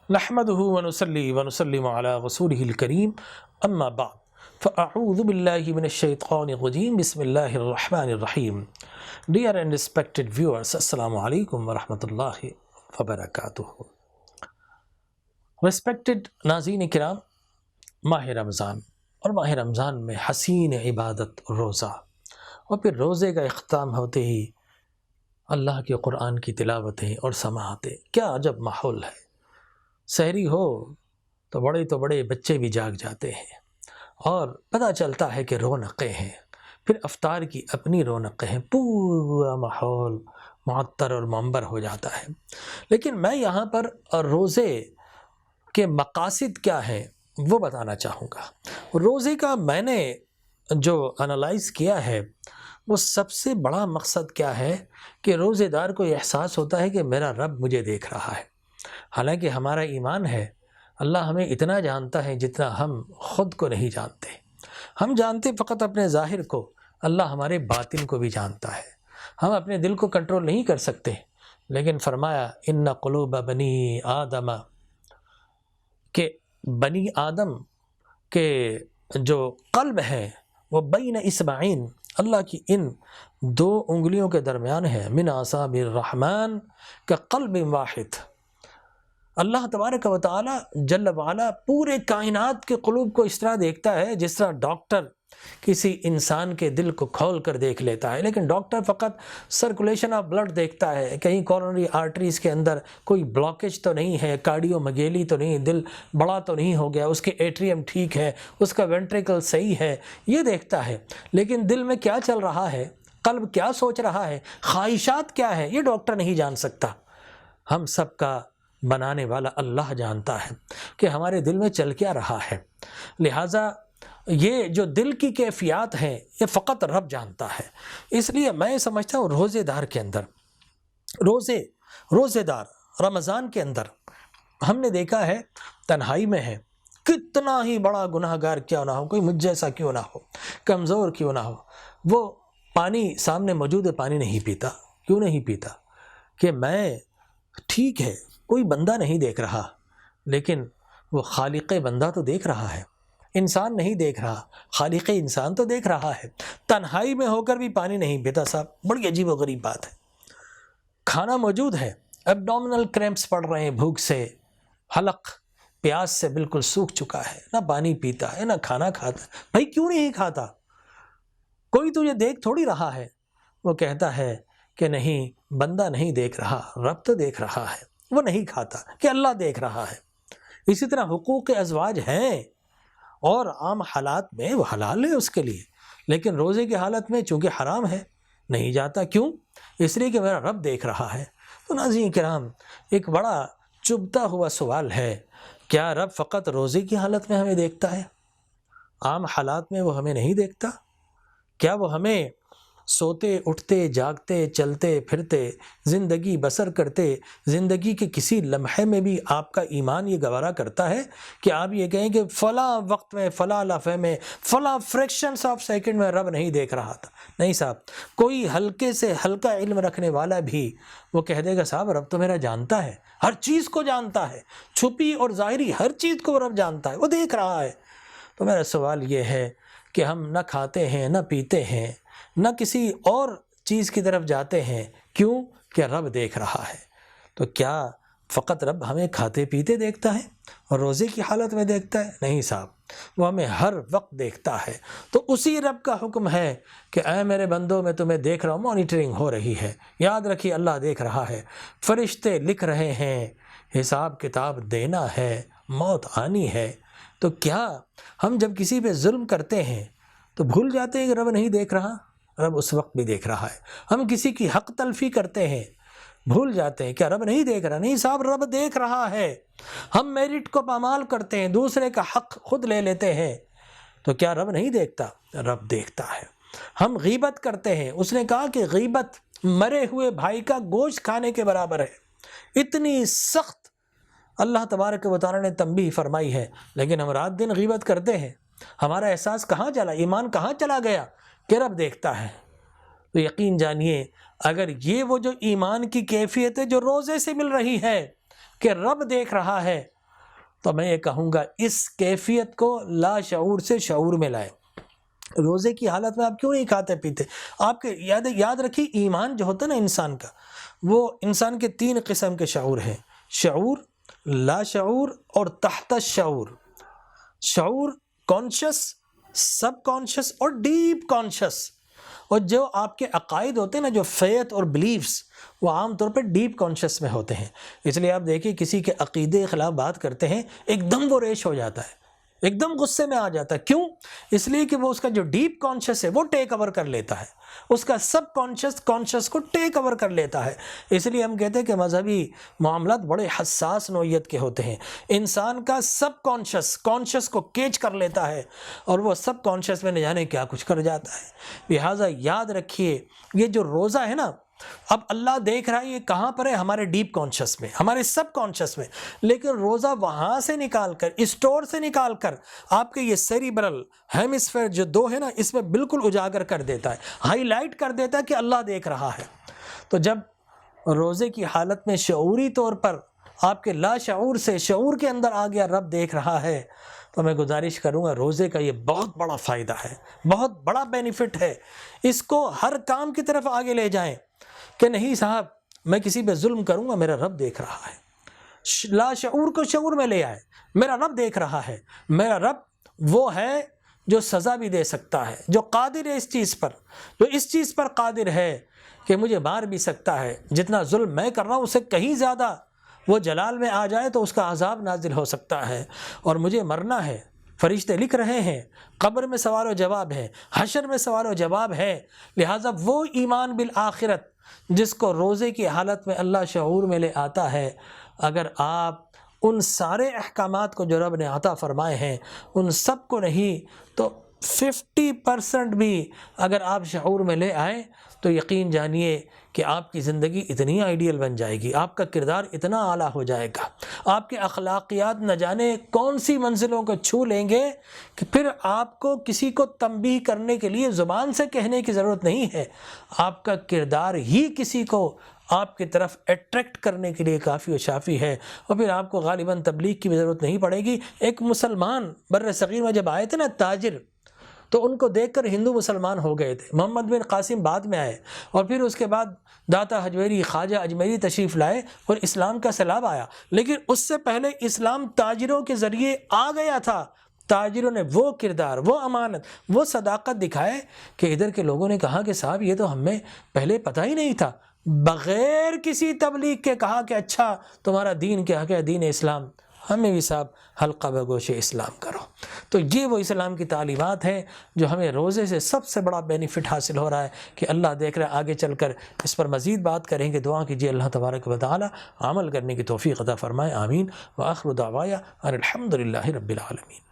نحمده ونصلي ونسلم على رسوله الكريم اما بعد فاعوذ بالله من الشیطان الرجیم بسم اللہ الرحمن الرحیم. Dear and respected viewers, Assalamu alaikum wa rahmatullahi wa barakatuh. Respected ناظرین کرام، ماہ رمضان اور ماہ رمضان میں حسین عبادت روزہ، اور پھر روزے کا اختتام ہوتے ہی اللہ کے قرآن کی تلاوتیں اور سماعتیں، کیا عجب ماحول ہے. سحری ہو تو بڑے بچے بھی جاگ جاتے ہیں اور پتہ چلتا ہے کہ رونقیں ہیں. پھر افطار کی اپنی رونقیں ہیں، پورا ماحول معطر اور منبر ہو جاتا ہے. لیکن میں یہاں پر روزے کے مقاصد کیا ہیں وہ بتانا چاہوں گا. روزے کا میں نے جو انالائز کیا ہے، وہ سب سے بڑا مقصد کیا ہے کہ روزے دار کو یہ احساس ہوتا ہے کہ میرا رب مجھے دیکھ رہا ہے. حالانکہ ہمارا ایمان ہے اللہ ہمیں اتنا جانتا ہے جتنا ہم خود کو نہیں جانتے. ہم جانتے فقط اپنے ظاہر کو، اللہ ہمارے باطن کو بھی جانتا ہے. ہم اپنے دل کو کنٹرول نہیں کر سکتے، لیکن فرمایا ان قلوب بنی آدم، کہ بنی آدم کے جو قلب ہے وہ بین اصبعین، اللہ کی ان دو انگلیوں کے درمیان ہے، من اصابع الرحمن کا قلب واحد. اللہ تبارک و تعالی جل وعلا پورے کائنات کے قلوب کو اس طرح دیکھتا ہے جس طرح ڈاکٹر کسی انسان کے دل کو کھول کر دیکھ لیتا ہے. لیکن ڈاکٹر فقط سرکولیشن آف بلڈ دیکھتا ہے، کہیں کورونری آرٹریز کے اندر کوئی بلاکیج تو نہیں ہے، کارڈیو مگیلی تو نہیں، دل بڑا تو نہیں ہو گیا، اس کے ایٹریم ٹھیک ہے، اس کا وینٹریکل صحیح ہے، یہ دیکھتا ہے. لیکن دل میں کیا چل رہا ہے، قلب کیا سوچ رہا ہے، خواہشات کیا ہے، یہ ڈاکٹر نہیں جان سکتا. ہم سب کا بنانے والا اللہ جانتا ہے کہ ہمارے دل میں چل کیا رہا ہے. لہٰذا یہ جو دل کی کیفیات ہیں یہ فقط رب جانتا ہے. اس لیے میں سمجھتا ہوں روزے دار کے اندر، روزے دار رمضان کے اندر ہم نے دیکھا ہے تنہائی میں ہے، کتنا ہی بڑا گناہ گار کیوں نہ ہو، کوئی مجھ جیسا کیوں نہ ہو، کمزور کیوں نہ ہو، وہ پانی سامنے موجود ہے، پانی نہیں پیتا. کیوں نہیں پیتا؟ کہ میں ٹھیک ہے کوئی بندہ نہیں دیکھ رہا، لیکن وہ خالق بندہ تو دیکھ رہا ہے. انسان نہیں دیکھ رہا، خالق انسان تو دیکھ رہا ہے. تنہائی میں ہو کر بھی پانی نہیں پیتا. صاحب بڑی عجیب و غریب بات ہے. کھانا موجود ہے، ایبڈومینل کریمپس پڑ رہے ہیں بھوک سے، حلق پیاس سے بالکل سوکھ چکا ہے، نہ پانی پیتا ہے نہ کھانا کھاتا ہے. بھائی کیوں نہیں کھاتا؟ کوئی تجھے دیکھ تھوڑی رہا ہے. وہ کہتا ہے کہ نہیں، بندہ نہیں دیکھ رہا، رب تو دیکھ رہا ہے. وہ نہیں کھاتا کہ اللہ دیکھ رہا ہے. اسی طرح حقوق ازواج ہیں، اور عام حالات میں وہ حلال ہے اس کے لیے، لیکن روزے کی حالت میں چونکہ حرام ہے نہیں جاتا. کیوں؟ اس لیے کہ میرا رب دیکھ رہا ہے. تو ناظرین کرام، ایک بڑا چبھتا ہوا سوال ہے، کیا رب فقط روزے کی حالت میں ہمیں دیکھتا ہے؟ عام حالات میں وہ ہمیں نہیں دیکھتا؟ کیا وہ ہمیں سوتے اٹھتے جاگتے چلتے پھرتے زندگی بسر کرتے زندگی کے کسی لمحے میں بھی آپ کا ایمان یہ گوارا کرتا ہے کہ آپ یہ کہیں کہ فلاں وقت میں، فلاں لمحے میں، فلاں فریکشنز آف سیکنڈ میں رب نہیں دیکھ رہا تھا؟ نہیں صاحب. کوئی ہلکے سے ہلکا علم رکھنے والا بھی وہ کہہ دے گا صاحب رب تو میرا جانتا ہے، ہر چیز کو جانتا ہے، چھپی اور ظاہری ہر چیز کو رب جانتا ہے، وہ دیکھ رہا ہے. تو میرا سوال یہ ہے کہ ہم نہ کھاتے ہیں، نہ پیتے ہیں، نہ کسی اور چیز کی طرف جاتے ہیں، کیوں کہ رب دیکھ رہا ہے. تو کیا فقط رب ہمیں کھاتے پیتے دیکھتا ہے اور روزے کی حالت میں دیکھتا ہے؟ نہیں صاحب، وہ ہمیں ہر وقت دیکھتا ہے. تو اسی رب کا حکم ہے کہ اے میرے بندوں میں تمہیں دیکھ رہا ہوں، مانیٹرنگ ہو رہی ہے. یاد رکھیے اللہ دیکھ رہا ہے، فرشتے لکھ رہے ہیں، حساب کتاب دینا ہے، موت آنی ہے. تو کیا ہم جب کسی پہ ظلم کرتے ہیں تو بھول جاتے ہیں کہ رب نہیں دیکھ رہا؟ رب اس وقت بھی دیکھ رہا ہے. ہم کسی کی حق تلفی کرتے ہیں، بھول جاتے ہیں کیا رب نہیں دیکھ رہا؟ نہیں صاحب، رب دیکھ رہا ہے. ہم میرٹ کو پامال کرتے ہیں، دوسرے کا حق خود لے لیتے ہیں، تو کیا رب نہیں دیکھتا؟ رب دیکھتا ہے. ہم غیبت کرتے ہیں، اس نے کہا کہ غیبت مرے ہوئے بھائی کا گوشت کھانے کے برابر ہے. اتنی سخت اللہ تبارک و تعالی نے تنبیہ فرمائی ہے، لیکن ہم رات دن غیبت کرتے ہیں. ہمارا احساس کہاں چلا، ایمان کہاں چلا گیا کہ رب دیکھتا ہے؟ تو یقین جانیے اگر یہ وہ جو ایمان کی کیفیت ہے جو روزے سے مل رہی ہے کہ رب دیکھ رہا ہے، تو میں یہ کہوں گا اس کیفیت کو لا شعور سے شعور میں لائیں۔ روزے کی حالت میں آپ کیوں نہیں کھاتے پیتے؟ آپ کے یاد رکھیے، ایمان جو ہوتا ہے نا انسان کا، وہ انسان کے 3 قسم کے شعور ہیں: شعور، لا شعور اور تحت الشعور۔ شعور کانشس، سب کانشس اور ڈیپ کانشس۔ اور جو آپ کے عقائد ہوتے ہیں نا، جو فیتھ اور بلیفز، وہ عام طور پہ ڈیپ کانشس میں ہوتے ہیں۔ اس لیے آپ دیکھیں کسی کے عقیدے کے خلاف بات کرتے ہیں، ایک دم وہ ریش ہو جاتا ہے، ایک دم غصے میں آ جاتا ہے۔ کیوں؟ اس لیے کہ وہ اس کا جو ڈیپ کانشس ہے وہ ٹیک اوور کر لیتا ہے، اس کا سب کانشس کو ٹیک اوور کر لیتا ہے۔ اس لیے ہم کہتے ہیں کہ مذہبی معاملات بڑے حساس نوعیت کے ہوتے ہیں۔ انسان کا سب کانشس کو کیچ کر لیتا ہے، اور وہ سب کانشس میں نہ جانے کیا کچھ کر جاتا ہے۔ لہٰذا یاد رکھیے، یہ جو روزہ ہے نا، اب اللہ دیکھ رہا ہے یہ کہاں پر ہے، ہمارے ڈیپ کانشس میں، ہمارے سب کانشس میں، لیکن روزہ وہاں سے نکال کر، اسٹور سے نکال کر آپ کے یہ سیریبرل ہیمسفیئر جو 2 ہے نا، اس میں بالکل اجاگر کر دیتا ہے، ہائی لائٹ کر دیتا ہے کہ اللہ دیکھ رہا ہے۔ تو جب روزے کی حالت میں شعوری طور پر آپ کے لا شعور سے شعور کے اندر آ گیا رب دیکھ رہا ہے، تو میں گزارش کروں گا روزے کا یہ بہت بڑا فائدہ ہے، بہت بڑا بینیفٹ ہے۔ اس کو ہر کام کی طرف آگے لے جائیں کہ نہیں صاحب میں کسی پہ ظلم کروں گا، میرا رب دیکھ رہا ہے۔ لا شعور کو شعور میں لے آئے، میرا رب دیکھ رہا ہے، میرا رب وہ ہے جو سزا بھی دے سکتا ہے، جو قادر ہے اس چیز پر، جو اس چیز پر قادر ہے کہ مجھے مار بھی سکتا ہے۔ جتنا ظلم میں کر رہا ہوں اسے کہیں زیادہ وہ جلال میں آ جائے تو اس کا عذاب نازل ہو سکتا ہے، اور مجھے مرنا ہے۔ فرشتے لکھ رہے ہیں، قبر میں سوال و جواب ہے، حشر میں سوال و جواب ہے۔ لہٰذا وہ ایمان بالآخرت جس کو روزے کی حالت میں اللہ شعور میں لے آتا ہے، اگر آپ ان سارے احکامات کو جو رب نے عطا فرمائے ہیں ان سب کو نہیں تو 50% بھی اگر آپ شعور میں لے آئیں تو یقین جانیے کہ آپ کی زندگی اتنی آئیڈیل بن جائے گی، آپ کا کردار اتنا اعلیٰ ہو جائے گا، آپ کے اخلاقیات نہ جانے کون سی منزلوں کو چھو لیں گے کہ پھر آپ کو کسی کو تنبیہ کرنے کے لیے زبان سے کہنے کی ضرورت نہیں ہے، آپ کا کردار ہی کسی کو آپ کی طرف اٹریکٹ کرنے کے لیے کافی و شافی ہے، اور پھر آپ کو غالباً تبلیغ کی بھی ضرورت نہیں پڑے گی۔ ایک مسلمان بر صغیر میں جب آئے تھے نا تاجر، تو ان کو دیکھ کر ہندو مسلمان ہو گئے تھے۔ محمد بن قاسم بعد میں آئے، اور پھر اس کے بعد داتا حجویری، خواجہ اجمیری تشریف لائے اور اسلام کا سیلاب آیا، لیکن اس سے پہلے اسلام تاجروں کے ذریعے آ گیا تھا۔ تاجروں نے وہ کردار، وہ امانت، وہ صداقت دکھائے کہ ادھر کے لوگوں نے کہا کہ صاحب یہ تو ہمیں پہلے پتہ ہی نہیں تھا، بغیر کسی تبلیغ کے کہا کہ اچھا تمہارا دین کیا ہے، دین اسلام، ہمیں بھی صاحب حلقہ بگوش اسلام کرو۔ تو یہ وہ اسلام کی تعلیمات ہیں جو ہمیں روزے سے سب سے بڑا بینیفٹ حاصل ہو رہا ہے کہ اللہ دیکھ رہا ہے۔ آگے چل کر اس پر مزید بات کریں گے، دعا کیجیے اللہ تبارک و تعالی عمل کرنے کی توفیق عطا فرمائے، آمین۔ وآخر دعوایا ان الحمد للہ رب العالمین۔